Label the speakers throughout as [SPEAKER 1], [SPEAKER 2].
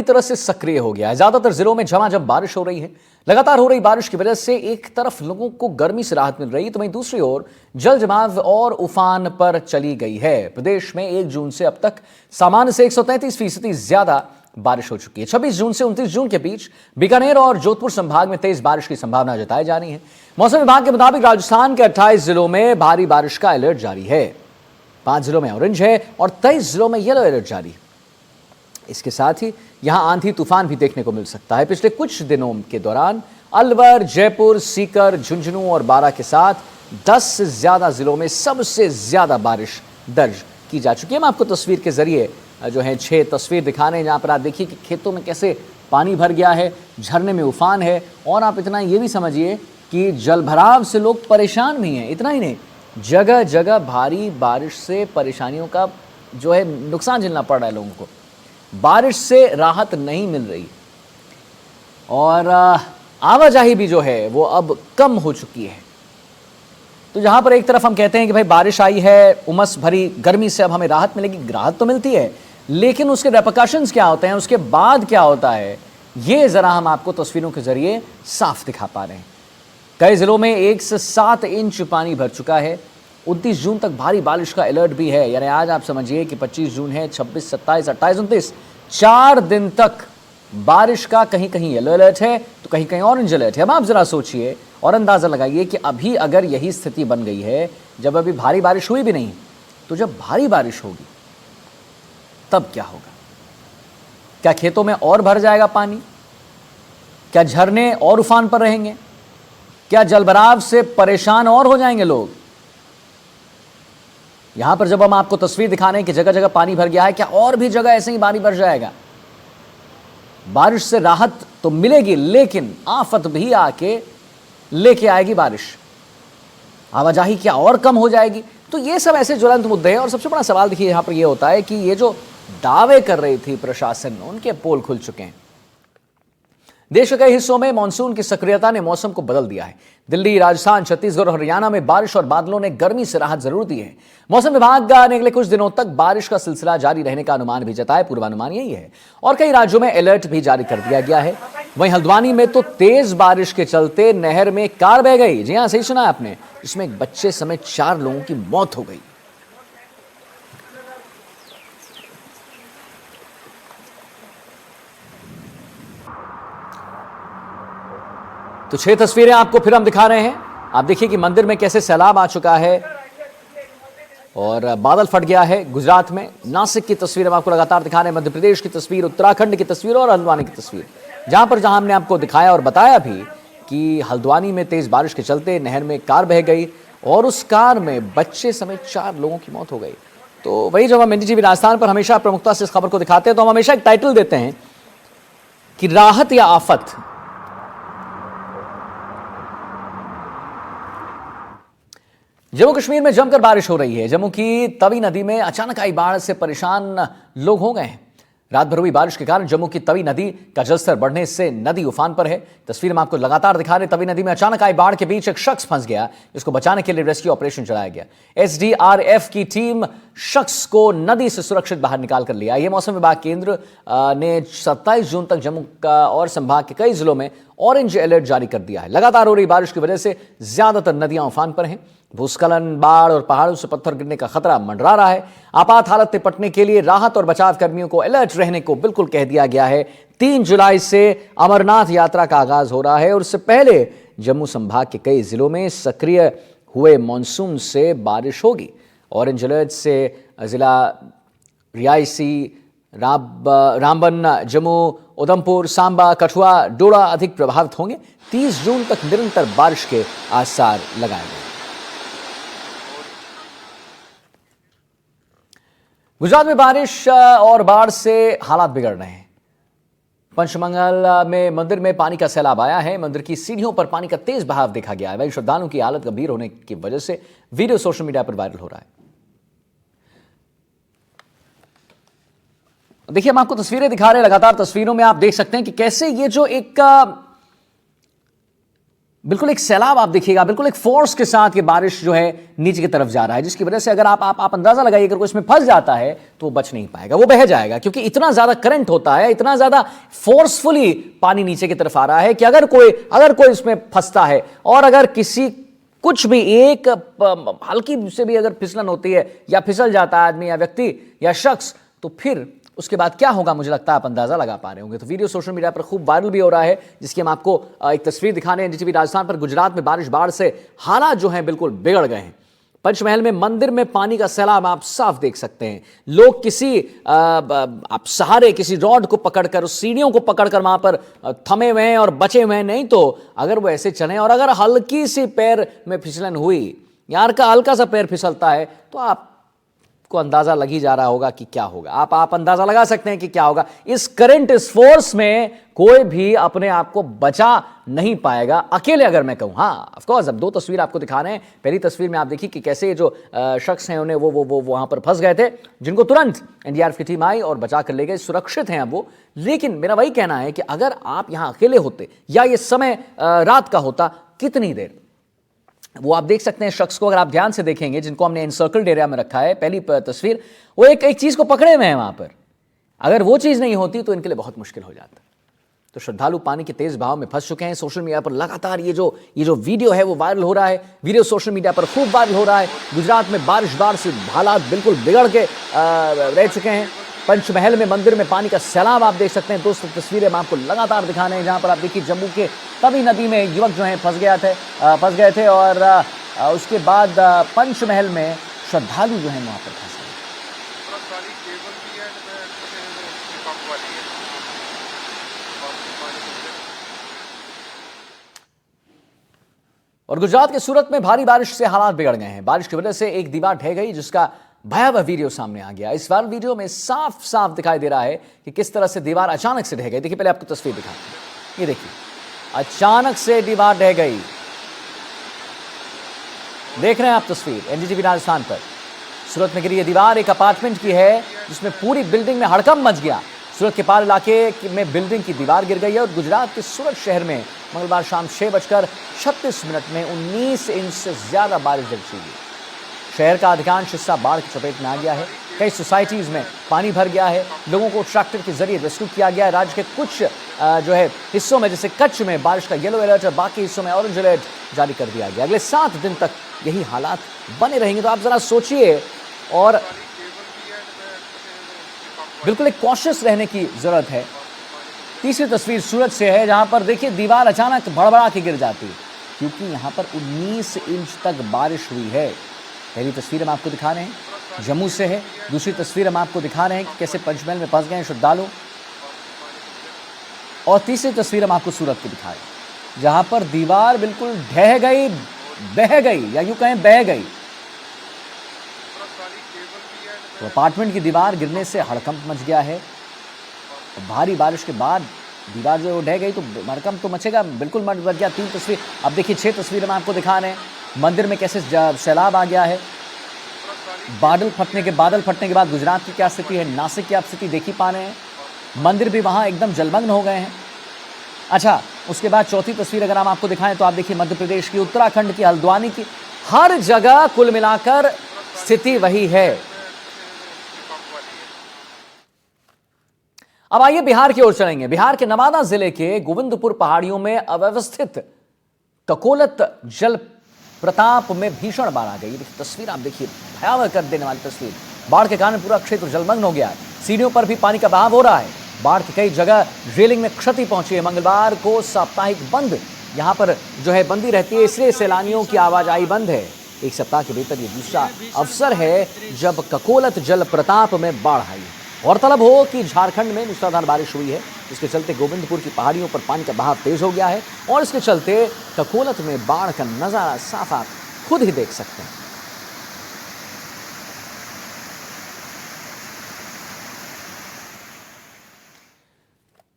[SPEAKER 1] तरह से सक्रिय हो गया है। ज्यादातर जिलों में झमाझम बारिश हो रही है। लगातार हो रही बारिश की वजह से एक तरफ लोगों को गर्मी से राहत मिल रही है, तो वहीं दूसरी ओर जल जमाव और उफान पर चली गई है। प्रदेश में 1 जून से अब तक सामान्य से 133% ज्यादा बारिश हो चुकी है। 26 जून से 29 जून के बीच बीकानेर और जोधपुर संभाग में तेज बारिश की संभावना जताई जा रही है। मौसम विभाग के मुताबिक राजस्थान के 28 जिलों में भारी बारिश का अलर्ट जारी है। 5 जिलों में ऑरेंज है और 23 जिलों में येलो अलर्ट जारी है। इसके साथ ही यहां आंधी तूफान भी देखने को मिल सकता है। पिछले कुछ दिनों के दौरान अलवर, जयपुर, सीकर, झुंझुनू और बारां के साथ 10 से ज्यादा जिलों में सबसे ज्यादा बारिश दर्ज की जा चुकी है। मैं आपको तस्वीर के जरिए जो है 6 तस्वीर दिखाने हैं, जहां पर आप देखिए कि खेतों में कैसे पानी भर गया है, झरने में उफान है, और आप इतना ये भी समझिए कि जलभराव से लोग परेशान भी हैं। इतना ही नहीं, जगह जगह भारी बारिश से परेशानियों का जो है नुकसान झेलना पड़ रहा है लोगों को। बारिश से राहत नहीं मिल रही और आवाजाही भी जो है वो अब कम हो चुकी है। तो जहां पर एक तरफ हम कहते हैं कि भाई बारिश आई है, उमस भरी गर्मी से अब हमें राहत मिलेगी, राहत तो मिलती है, लेकिन उसके रेपरकशंस क्या होते हैं, उसके बाद क्या होता है, ये जरा हम आपको तस्वीरों के जरिए साफ दिखा पा रहे हैं। कई जिलों में 1 से 7 इंच पानी भर चुका है। 29 जून तक भारी बारिश का अलर्ट भी है। यानी आज आप समझिए कि 25 जून है, 26, 27, 28, 29, 4 दिन तक बारिश का कहीं कहीं येलो अलर्ट है तो कहीं कहीं ऑरेंज अलर्ट है। अब आप जरा सोचिए और अंदाजा लगाइए कि अभी अगर यही स्थिति बन गई है, जब अभी भारी बारिश हुई भी नहीं, तो जब भारी बारिश होगी तब क्या होगा? क्या खेतों में और भर जाएगा पानी? क्या झरने और उफान पर रहेंगे? क्या जलभराव से परेशान और हो जाएंगे लोग? यहां पर जब हम आपको तस्वीर दिखा रहे हैं कि जगह जगह पानी भर गया है, क्या और भी जगह ऐसे ही पानी भर जाएगा? बारिश से राहत तो मिलेगी, लेकिन आफत भी आके लेके आएगी बारिश। आवाजाही क्या और कम हो जाएगी? तो ये सब ऐसे ज्वलंत मुद्दे हैं। और सबसे बड़ा सवाल देखिए यहां पर ये होता है कि ये जो दावे कर रही थी प्रशासन, उनके पोल खुल चुके हैं। देश के कई हिस्सों में मानसून की सक्रियता ने मौसम को बदल दिया है। दिल्ली, राजस्थान, छत्तीसगढ़ और हरियाणा में बारिश और बादलों ने गर्मी से राहत जरूर दी है। मौसम विभाग ने अगले कुछ दिनों तक बारिश का सिलसिला जारी रहने का अनुमान भी जताया। पूर्वानुमान यही है और कई राज्यों में अलर्ट भी जारी कर दिया गया है। वहीं हल्द्वानी में तो तेज बारिश के चलते नहर में कार बह गई। जी हां, सही सुना आपने, इसमें एक बच्चे समेत 4 लोगों की मौत हो गई। तो 6 तस्वीरें आपको फिर हम दिखा रहे हैं। आप देखिए कि मंदिर में कैसे सैलाब आ चुका है और बादल फट गया है। गुजरात में नासिक की तस्वीर हम आपको लगातार दिखा रहे हैं, मध्य प्रदेश की तस्वीर, उत्तराखंड की तस्वीर और हल्द्वानी की तस्वीर। जहां हमने आपको दिखाया और बताया भी कि हल्द्वानी में तेज बारिश के चलते नहर में कार बह गई और उस कार में बच्चे समेत 4 लोगों की मौत हो गई। तो वही जब हम NDTV राजस्थान पर हमेशा प्रमुखता से इस खबर को दिखाते हैं, तो हम हमेशा एक टाइटल देते हैं कि राहत या आफत। जम्मू कश्मीर में जमकर बारिश हो रही है। जम्मू की तवी नदी में अचानक आई बाढ़ से परेशान लोग हो गए हैं। रात भर हुई बारिश के कारण जम्मू की तवी नदी का जलस्तर बढ़ने से नदी उफान पर है। तस्वीर में आपको लगातार दिखा रहे, तवी नदी में अचानक आई बाढ़ के बीच एक शख्स फंस गया। इसको बचाने के लिए रेस्क्यू ऑपरेशन चलाया गया। SDRF की टीम शख्स को नदी से सुरक्षित बाहर निकाल कर लिया। यह मौसम विभाग केंद्र ने 27 जून तक जम्मू का और संभाग के कई जिलों में ऑरेंज अलर्ट जारी कर दिया है। लगातार हो रही बारिश की वजह से ज्यादातर नदियां उफान पर हैं। भूस्खलन, बाढ़ और पहाड़ों से पत्थर गिरने का खतरा मंडरा रहा है। आपात हालत निपटने के लिए राहत और बचाव कर्मियों को अलर्ट रहने को बिल्कुल कह दिया गया है। 3 जुलाई से अमरनाथ यात्रा का आगाज हो रहा है और इससे पहले जम्मू संभाग के कई जिलों में सक्रिय हुए मानसून से बारिश होगी। ऑरेंज अलर्ट से जिला रियासी, रामबन, जम्मू, उधमपुर, सांबा, कठुआ, डोडा अधिक प्रभावित होंगे। 30 जून तक निरंतर बारिश के आसार लगाए गए। गुजरात में बारिश और बाढ़ से हालात बिगड़ रहे हैं। पंचमंगल में मंदिर में पानी का सैलाब आया है। मंदिर की सीढ़ियों पर पानी का तेज बहाव देखा गया है। वहीं श्रद्धालुओं की हालत गंभीर होने की वजह से वीडियो सोशल मीडिया पर वायरल हो रहा है। देखिए, हम आपको तस्वीरें दिखा रहे हैं। लगातार तस्वीरों में आप देख सकते हैं कि कैसे ये जो एक बिल्कुल एक सैलाब आप देखिएगा, बिल्कुल एक फोर्स के साथ ये बारिश जो है नीचे की तरफ जा रहा है, जिसकी वजह से अगर आप अंदाजा लगाइए, अगर कोई इसमें फंस जाता है तो वो बच नहीं पाएगा, वो बह जाएगा, क्योंकि इतना ज्यादा करंट होता है, इतना ज्यादा फोर्सफुली पानी नीचे की तरफ आ रहा है कि अगर कोई इसमें फंसता है और अगर किसी कुछ भी एक हल्की से भी अगर फिसलन होती है या फिसल जाता है आदमी या व्यक्ति या शख्स, तो फिर उसके बाद क्या होगा, मुझे लगता है आप अंदाजा लगा पा रहे होंगे। तो वीडियो सोशल मीडिया पर खूब वायरल भी हो रहा है, जिसकी हम आपको एक तस्वीर दिखाने हैं। एनडीटीवी राजस्थान पर गुजरात में बाढ़ से हालात जो हैं बिल्कुल बिगड़ गए हैं। पंचमहल में मंदिर में पानी का सैलाब आप साफ देख सकते हैं। लोग किसी आप सहारे किसी रॉड को पकड़कर, उस सीढ़ियों को पकड़कर वहां पर थमे हुए हैं और बचे हुए हैं। नहीं तो अगर वो ऐसे चले और अगर हल्की सी पैर में फिसलन हुई या हल्का सा पैर फिसलता है तो आप को अंदाजा लग ही जा रहा होगा कि क्या होगा। आप अंदाजा लगा सकते हैं कि क्या होगा। इस करंट, इस फोर्स में कोई भी अपने आप को बचा नहीं पाएगा, अकेले अगर मैं कहूं। हाँ, ऑफ कोर्स, अब दो तस्वीर आपको दिखा रहे हैं। पहली तस्वीर में आप देखिए कि कैसे जो शख्स हैं उन्हें वो वहां पर फंस गए थे, जिनको तुरंत एनडीआरएफ की टीम आई और बचा कर ले गए, सुरक्षित हैं अब वो। लेकिन मेरा वही कहना है कि अगर आप यहां अकेले होते या ये समय रात का होता, कितनी देर, वो आप देख सकते हैं शख्स को, अगर आप ध्यान से देखेंगे, जिनको हमने एनसर्कल्ड एरिया में रखा है, पहली तस्वीर, वो एक चीज को पकड़े हुए हैं वहां पर। अगर वो चीज नहीं होती तो इनके लिए बहुत मुश्किल हो जाता। तो श्रद्धालु पानी के तेज बहाव में फंस चुके हैं। सोशल मीडिया पर लगातार ये जो वीडियो है वो वायरल हो रहा है। वीडियो सोशल मीडिया पर खूब वायरल हो रहा है। गुजरात में बारिश से हालात बिल्कुल बिगड़ के रह चुके हैं। पंचमहल में मंदिर में पानी का सैलाब आप देख सकते हैं। दोस्तों, तस्वीरें हम आपको लगातार दिखाने हैं, जहां पर आप देखिए जम्मू के तवी नदी में युवक जो हैं फंस गए थे और उसके बाद पंचमहल में श्रद्धालु जो हैं वहां पर फंस गए। और गुजरात के सूरत में भारी बारिश से हालात बिगड़ गए हैं। बारिश की वजह से एक दीवार ढह गई, जिसका भयावह वीडियो सामने आ गया। इस वायरल वीडियो में साफ साफ दिखाई दे रहा है कि किस तरह से दीवार अचानक से ढह गई। देखिए, पहले आपको तस्वीर दिखाते हैं। ये देखिए, अचानक से दीवार ढह गई। देख रहे हैं आप तस्वीर एनडीटीवी राजस्थान पर। सूरत में गिरी ये दीवार एक अपार्टमेंट की है, जिसमें पूरी बिल्डिंग में हड़कंप मच गया। सूरत के पार इलाके में बिल्डिंग की दीवार गिर गई है और गुजरात के सूरत शहर में मंगलवार शाम 6:36 में 19 इंच से ज्यादा बारिश दर्ज की गई। शहर का अधिकांश हिस्सा बाढ़ की चपेट में आ गया है। कई सोसाइटीज में पानी भर गया है। लोगों को ट्रैक्टर के जरिए रेस्क्यू किया गया है। राज्य के कुछ जो है हिस्सों में, जैसे कच्छ में, बारिश का येलो अलर्ट और बाकी हिस्सों में ऑरेंज अलर्ट जारी कर दिया गया। अगले 7 दिन तक यही हालात बने रहेंगे। तो आप जरा सोचिए, और बिल्कुल एक कॉशियस रहने की जरूरत है। तीसरी तस्वीर सूरत से है, जहां पर देखिए दीवार अचानक भड़बड़ा के गिर जाती है, क्योंकि यहां पर 19 इंच तक बारिश हुई है। पहली तस्वीर हम आपको दिखा रहे हैं, जम्मू से है। दूसरी तस्वीर हम आपको दिखा रहे हैं कि कैसे पंचमहल में फंस गए हैं श्रद्धालु। और तीसरी तस्वीर हम आपको सूरत की दिखा रहे हैं, जहां पर दीवार बिल्कुल ढह गई, बह गई, या यूं कहें बह गई। तो अपार्टमेंट की दीवार गिरने से हड़कंप मच गया है। भारी बारिश के बाद दीवार जो ढह गई तो हड़कंप तो मचेगा, बिल्कुल मच गया। 3 तस्वीर अब देखिए, 6 तस्वीर हम आपको दिखा रहे हैं। मंदिर में कैसे सैलाब आ गया है। बादल फटने के बाद गुजरात की क्या स्थिति है, नासिक की आप स्थिति देख ही पा रहे हैं। मंदिर भी वहां एकदम जलमग्न हो गए हैं। अच्छा, उसके बाद चौथी तस्वीर अगर हम आपको दिखाएं तो आप देखिए मध्य प्रदेश की, उत्तराखंड की, हल्द्वानी की, हर जगह कुल मिलाकर स्थिति वही है। अब आइए बिहार की ओर चलेंगे। बिहार के नवादा जिले के गोविंदपुर पहाड़ियों में अव्यवस्थित ककोलत जल प्रताप में भीषण बाढ़ आ गई। तस्वीर आप देखिए, भयावह कर देने वाली तस्वीर। बाढ़ के कारण पूरा क्षेत्र जलमग्न हो गया है। सीढ़ियों पर भी पानी का बहाव हो रहा है। बाढ़ की कई जगह रेलिंग में क्षति पहुंची है। मंगलवार को साप्ताहिक बंद यहां पर जो है बंदी रहती है, इसलिए सैलानियों की आवाजाही बंद है। एक सप्ताह के भीतर ये दूसरा अवसर है जब ककोलत जल प्रताप में बाढ़ आई है। गौरतलब हो कि झारखंड में मूसलाधार बारिश हुई है, इसके चलते गोविंदपुर की पहाड़ियों पर पानी का बहाव तेज हो गया है और इसके चलते ककोलत में बाढ़ का नजारा साफ आप खुद ही देख सकते हैं।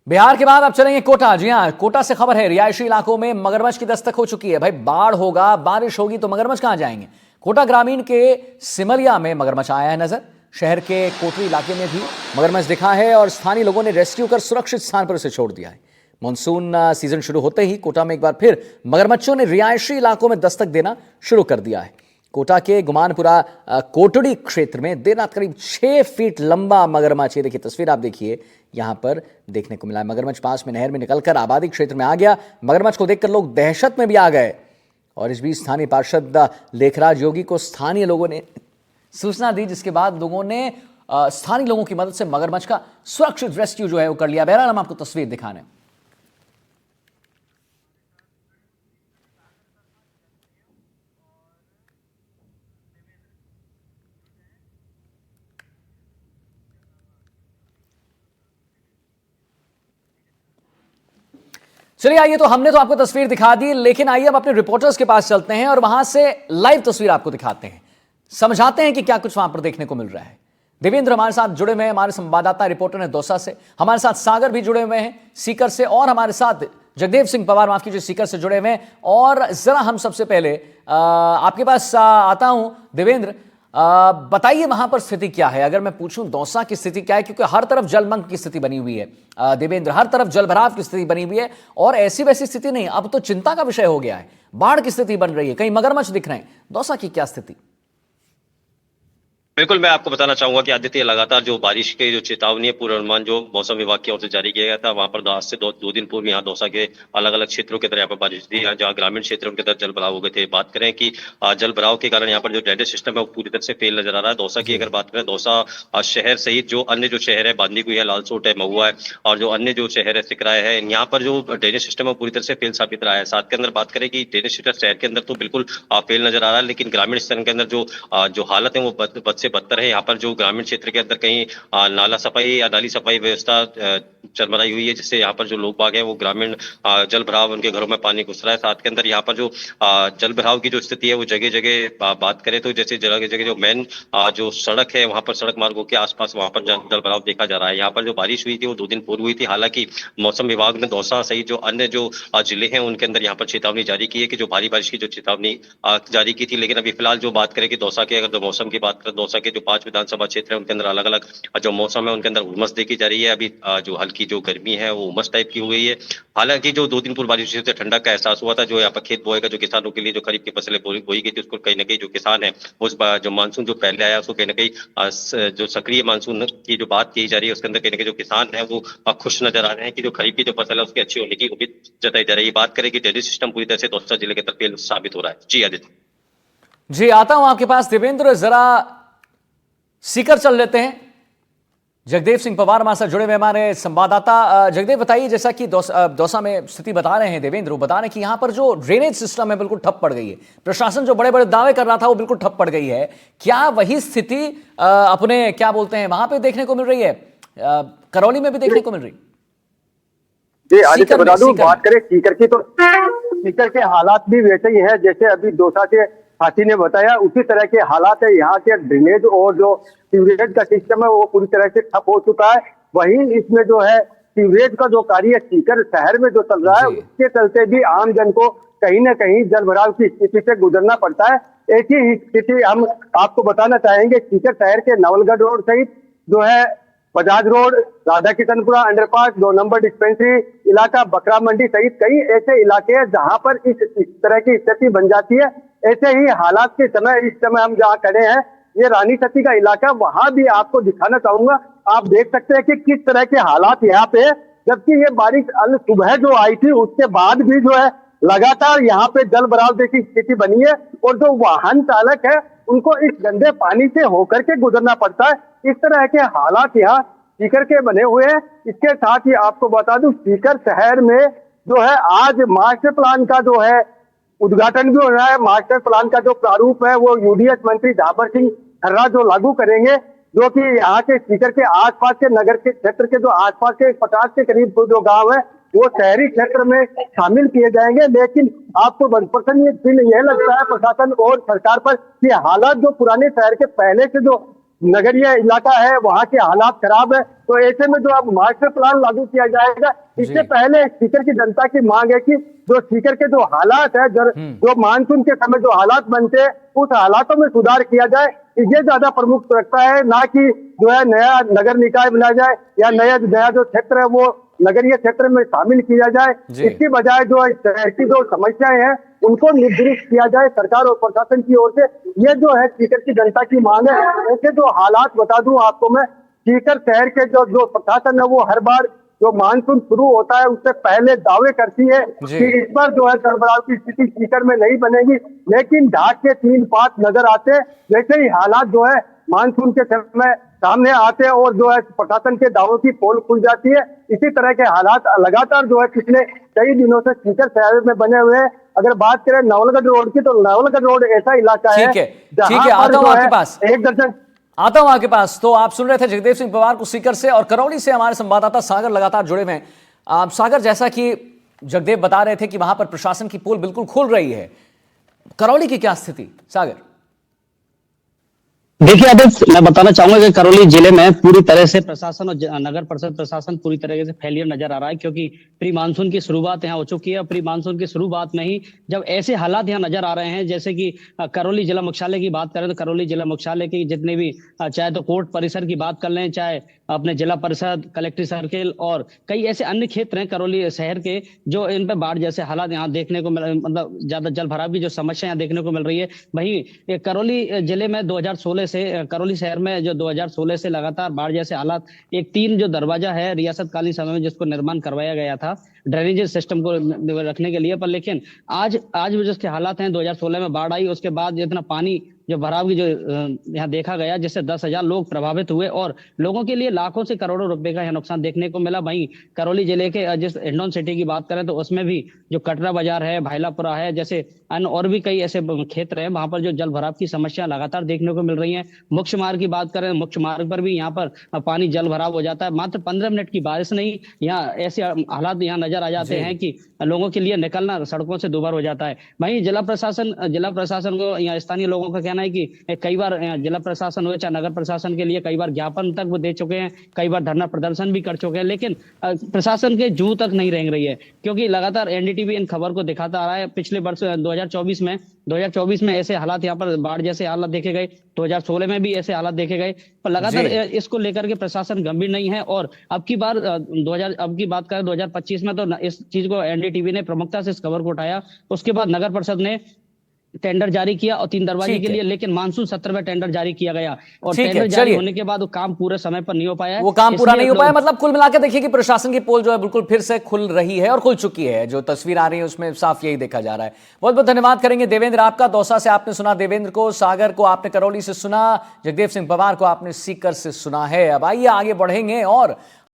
[SPEAKER 1] बिहार के बाद अब चलेंगे कोटा। जी हां, कोटा से खबर है, रिहायशी इलाकों में मगरमच्छ की दस्तक हो चुकी है। भाई, बाढ़ होगा, बारिश होगी तो मगरमच्छ कहां जाएंगे। कोटा ग्रामीण के सिमरिया में मगरमच्छ आया है नजर। शहर के कोटरी इलाके में भी मगरमच्छ दिखा है और स्थानीय लोगों ने रेस्क्यू कर सुरक्षित स्थान पर उसे छोड़ दिया है। मानसून सीजन शुरू होते ही कोटा में एक बार फिर मगरमच्छों ने रिहायशी इलाकों में दस्तक देना शुरू कर दिया है। कोटा के गुमानपुरा कोटड़ी क्षेत्र में देर रात करीब 6 फीट लंबा मगरमच्छ, ये देखिए तस्वीर आप देखिए यहां पर देखने को मिला है। मगरमच्छ पास में नहर में निकलकर आबादी क्षेत्र में आ गया। मगरमच्छ को देखकर लोग दहशत में भी आ गए और इस बीच स्थानीय पार्षद लेखराज योगी को स्थानीय लोगों ने सूचना दी, जिसके बाद लोगों ने स्थानीय लोगों की मदद से मगरमच्छ का सुरक्षित रेस्क्यू जो है वो कर लिया। बहरहाल हम आपको तस्वीर दिखाने। चलिए आइए, तो हमने तो आपको तस्वीर दिखा दी, लेकिन आइए अब अपने रिपोर्टर्स के पास चलते हैं और वहां से लाइव तस्वीर आपको दिखाते हैं, समझाते हैं कि क्या कुछ वहां पर देखने को मिल रहा है। देवेंद्र हमारे साथ जुड़े हुए हैं, हमारे संवाददाता रिपोर्टर हैं दौसा से, हमारे साथ सागर भी जुड़े हुए हैं सीकर से, और हमारे साथ जगदेव सिंह पवार, माफ कीजिए, सीकर से जुड़े हुए हैं। और जरा हम सबसे पहले आपके पास आता हूं देवेंद्र, बताइए वहां पर स्थिति क्या है। अगर मैं पूछूं दौसा की स्थिति क्या है, क्योंकि हर तरफ जलमग्न की स्थिति बनी हुई है देवेंद्र, हर तरफ जलभराव की स्थिति बनी हुई है और ऐसी वैसी स्थिति नहीं, अब तो चिंता का विषय हो गया है, बाढ़ की स्थिति बन रही है, कहीं मगरमच्छ दिख रहे हैं। दौसा की क्या स्थिति?
[SPEAKER 2] बिल्कुल, मैं आपको बताना चाहूंगा कि आदित्य लगातार जो बारिश के जो चेतावनी है, पूर्वानुमान जो मौसम विभाग की ओर से जारी किया गया था, वहां पर आज से दो दिन पूर्व यहाँ दौसा के अलग अलग क्षेत्रों के तरह यहाँ पर बारिश थी, जहाँ ग्रामीण क्षेत्रों के तरफ जल भराव हो गए थे। बात करें कि जल भराव के कारण यहाँ पर जो ड्रेनेज सिस्टम है वो पूरी तरह से फेल नजर आ रहा है। दौसा की अगर बात करें, दौसा शहर सहित जो अन्य जो शहर है, बांदीकुई है, लालसोट है, महुआ है और जो अन्य जो शहर है सिकराय है, यहाँ पर जो ड्रेनेज सिस्टम है पूरी तरह से फेल साबित रहा है। साथ के अंदर बात करें कि ड्रेनेज सिस्टम शहर के अंदर तो बिल्कुल फेल नजर आ रहा है, लेकिन ग्रामीण स्तर के अंदर जो हालत है वो बद से बदतर है। यहाँ पर जो ग्रामीण क्षेत्र के अंदर कहीं नाला सफाई या नाली सफाई व्यवस्था चरमराई हुई है, जिससे यहाँ पर जो लोग बाग हैं वो ग्रामीण जल भराव, उनके घरों में पानी घुस रहा है। साथ के अंदर यहाँ पर जो जल भराव की जो स्थिति है वो जगह जगह बात करें तो जैसे जगह जगह जो मेन जो सड़क है वहां पर सड़क मार्गों के आसपास वहां पर जल भराव देखा जा रहा है। यहाँ पर जो बारिश हुई थी वो 2 दिन पूर्व हुई थी। हालांकि मौसम विभाग ने दौसा सहित जो अन्य जो जिले हैं उनके अंदर यहाँ पर चेतावनी जारी की है कि जो भारी बारिश की जो चेतावनी जारी की थी, लेकिन अभी फिलहाल जो बात करें कि दौसा के अगर मौसम की बात करें, दौसा के जो 5 विधानसभा क्षेत्र है उनके अंदर अलग अलग जो मौसम है उनके अंदर उमस देखी जा रही है। अभी जो हल्की जो गर्मी है वो उमस टाइप की हो गई है। हालांकि जो 2 दिन पूर्व बारिश से ठंडक का एहसास हुआ था, जो यहाँ पर खेत बोएगा जो किसानों के लिए जो खरीफ की फसलें बोई गई थी, उसको कहीं ना कहीं जो किसान है उस जो मानसून जो पहले आया उसको कहीं ना कहीं जो सक्रिय मानसून की जो बात की जा रही है उसके अंदर कहीं ना कहीं जो किसान है वो खुश नजर आ रहे हैं कि जो खरीफ की जो फसल है उसकी अच्छी होने की उम्मीद जताई जा रही है। बात करें कि ड्रेनेज सिस्टम पूरी तरह से दौसा जिले के तरफ फेल साबित हो रहा है। जी आदित्य।
[SPEAKER 1] जी आता हूं आपके पास देवेंद्र, जरा सीकर चल लेते हैं। जगदेव सिंह पवार हमारे साथ जुड़े हुए हमारे संवाददाता। जगदेव बताइए, जैसा कि दौसा में स्थिति बता रहे हैं देवेंद्र, वो बता रहे हैं कि यहां पर जो ड्रेनेज सिस्टम है बिल्कुल ठप पड़ गई है, प्रशासन जो बड़े बड़े दावे कर रहा था वो बिल्कुल ठप पड़ गई है। क्या वही स्थिति अपने क्या बोलते हैं वहां पे देखने को मिल रही है, करौली में भी देखने को मिल रही?
[SPEAKER 3] जी आदित्य बता दूं, बात करें सीकर की तो सीकर के हालात भी वैसे ही है जैसे अभी दौसा के साथी ने बताया, उसी तरह के हालात है। यहाँ के ड्रेनेज और जो सीवरेज का सिस्टम है वो पूरी तरह से ठप हो चुका है। वहीं इसमें जो है सीवरेज का जो कार्य सीकर शहर में जो चल रहा है उसके चलते भी आम जन को कहीं ना कहीं जल भराव की स्थिति से गुजरना पड़ता है। ऐसी ही स्थिति हम आपको बताना चाहेंगे सीकर शहर के नवलगढ़ रोड सहित जो है Bajaj road, Radha Kishanpura underpass, 2 number dispensary इलाका, बकरा मंडी सहित कई ऐसे इलाके हैं जहां पर इस तरह की स्थिति बन जाती है। ऐसे ही हालात के समय इस समय हम जहाँ खड़े हैं ये रानी सती का इलाका, वहां भी आपको दिखाना चाहूंगा। आप देख सकते हैं कि किस तरह के हालात यहाँ पे है, जबकि ये बारिश अल सुबह जो आई थी उसके बाद भी जो है लगातार यहाँ पे जल भराव जैसी स्थिति बनी है और जो वाहन चालक है उनको इस गंदे पानी से होकर के गुजरना पड़ता है। इस तरह के हालात यहाँ सीकर के बने हुए हैं। इसके साथ ही आपको बता दूं सीकर शहर में जो है आज मास्टर प्लान का जो है उद्घाटन भी हो रहा है। मास्टर प्लान का जो प्रारूप है वो यूडीएच मंत्री झाबर सिंह खर्रा जो लागू करेंगे, जो कि यहाँ के सीकर के आसपास के नगर के क्षेत्र के जो आसपास के 50 के करीब जो गांव है वो शहरी क्षेत्र में शामिल किए जाएंगे। लेकिन आपको प्रसन्न यह लगता है प्रशासन और सरकार पर कि हालात जो पुराने शहर के पहले से जो नगरीय इलाका है वहां के हालात खराब है, तो ऐसे में जो अब मास्टर प्लान लागू किया जाएगा इससे पहले सीकर की जनता की मांग है कि जो सीकर के जो हालात है जो मानसून के समय जो हालात बनते हैं उस हालातों में सुधार किया जाए, ये ज्यादा प्रमुख रखता है, ना कि जो है नया नगर निकाय बनाया जाए या नया जो क्षेत्र है वो नगरीय क्षेत्र में शामिल किया जाए।
[SPEAKER 1] जी।
[SPEAKER 3] इसकी बजाय जो शहर की जो समस्याएं हैं उनको निर्धारित किया जाए सरकार और प्रशासन की ओर से। ये जो है सीकर की जनता की मांग है। ऐसे जो हालात बता दूं आपको मैं, सीकर शहर के जो जो प्रशासन है वो हर बार जो मानसून शुरू होता है उससे पहले दावे करती है
[SPEAKER 1] जी।
[SPEAKER 3] कि इस बार जो है जलभराव की स्थिति सीकर में नहीं बनेगी, लेकिन ढाक के 3-5 नजर आते हैं। वैसे ही हालात जो है मानसून के समय सामने आते हैं और जो है प्रशासन के दावों की पोल खुल जाती है। इसी तरह के हालात लगातार जो है पिछले कई दिनों से सीकर शहर में बने हुए हैं। अगर बात करें नवलगढ़ रोड की, तो नवलगढ़ रोड ऐसा इलाका है
[SPEAKER 1] ठीक है,
[SPEAKER 3] जहां
[SPEAKER 1] ठीक है,
[SPEAKER 3] पर
[SPEAKER 1] आता हूं
[SPEAKER 3] जो
[SPEAKER 1] आपके
[SPEAKER 3] है
[SPEAKER 1] पास।
[SPEAKER 3] एक दर्जन
[SPEAKER 1] आता हूं आपके पास। तो आप सुन रहे थे जगदेव सिंह पवार को सीकर से, और करौली से हमारे संवाददाता सागर लगातार जुड़े हुए हैं। सागर, जैसा कि जगदेव बता रहे थे कि वहां पर प्रशासन की पोल बिल्कुल खुल रही है, करौली की क्या स्थिति? सागर।
[SPEAKER 4] देखिए आदित्य, मैं बताना चाहूंगा कि करौली जिले में पूरी तरह से प्रशासन और नगर परिषद प्रशासन पूरी तरीके से फेलियर नजर आ रहा है, क्योंकि प्री मानसून की शुरुआत यहाँ हो चुकी है। प्री मानसून की शुरुआत में ही जब ऐसे हालात यहाँ नजर आ रहे हैं, जैसे कि करौली जिला मुख्यालय की बात करें तो करौली जिला मुख्यालय की जितने भी चाहे तो कोर्ट परिसर की बात कर लें, चाहे अपने जिला परिषद, कलेक्ट्रेट सर्किल और कई ऐसे अन्य क्षेत्र हैं करौली शहर के, जो इन पे बाढ़ जैसे हालात यहाँ देखने को मतलब ज्यादा जल भराव की जो समस्या यहाँ देखने को मिल रही है। वहीं करौली जिले में 2016 से करौली शहर में जो 2016 से लगातार बाढ़ जैसे हालात, एक 3 जो दरवाजा है रियासतकालीन समय में जिसको निर्माण करवाया गया था ड्रेनेज सिस्टम को रखने के लिए, पर लेकिन आज भी जिसके हालात हैं, 2016 में बाढ़ आई, उसके बाद इतना पानी जो भराव की जो यहाँ देखा गया, जिससे 10,000 लोग प्रभावित हुए और लोगों के लिए लाखों से करोड़ों रुपए का यहाँ नुकसान देखने को मिला। वहीं करौली जिले के जिस हिंडौन सिटी की बात करें तो उसमें भी जो कटरा बाजार है, भाईलापुरा है, जैसे अन्य और भी कई ऐसे क्षेत्र हैं वहां पर जो जल भराव की समस्या लगातार देखने को मिल रही है। मुख्य मार्ग की बात करें, मुख्य मार्ग पर भी यहाँ पर पानी जल भराव हो जाता है। मात्र 15 मिनट की बारिश नहीं, यहाँ ऐसे हालात यहाँ नजर आ जाते हैं कि लोगों के लिए निकलना सड़कों से दूभर हो जाता है। वहीं जिला प्रशासन को, यहाँ स्थानीय लोगों का कहना है कि कई बार जिला प्रशासन हो चाहे नगर प्रशासन के लिए कई बार ज्ञापन तक वो दे चुके हैं, कई बार धरना प्रदर्शन भी कर चुके हैं, लेकिन प्रशासन के जू तक नहीं रेंग रही है, क्योंकि लगातार एनडीटीवी इन खबर को दिखाता आ रहा है। पिछले वर्ष 2024 में ऐसे हालात यहाँ पर बाढ़ जैसे हालात देखे गए, 2016 में भी ऐसे हालात देखे गए, पर लगातार इसको लेकर के प्रशासन गंभीर नहीं है। और अब की बात करें 2025 में, तो इस चीज को एनडीटीवी ने प्रमुखता से इस खबर को उठाया। उसके बाद नगर परिषद ने टेंडर जारी किया और 3 दरवाजे के लिए, लेकिन मानसून सत्र में टेंडर जारी किया गया और टेंडर जारी होने के बाद वो काम पूरे समय पर नहीं हो पाया,
[SPEAKER 1] वो काम पूरा नहीं हो पाया। मतलब कुल मिलाकर देखिए कि प्रशासन की पोल जो है बिल्कुल फिर से खुल रही है और खुल चुकी है। जो तस्वीर आ रही है उसमें साफ यही देखा जा रहा है। बहुत बहुत धन्यवाद करेंगे देवेंद्र आपका। दौसा से आपने सुना देवेंद्र को, सागर को आपने करौली से सुना, जगदेव सिंह पवार को आपने सीकर से सुना है। अब आइए आगे बढ़ेंगे और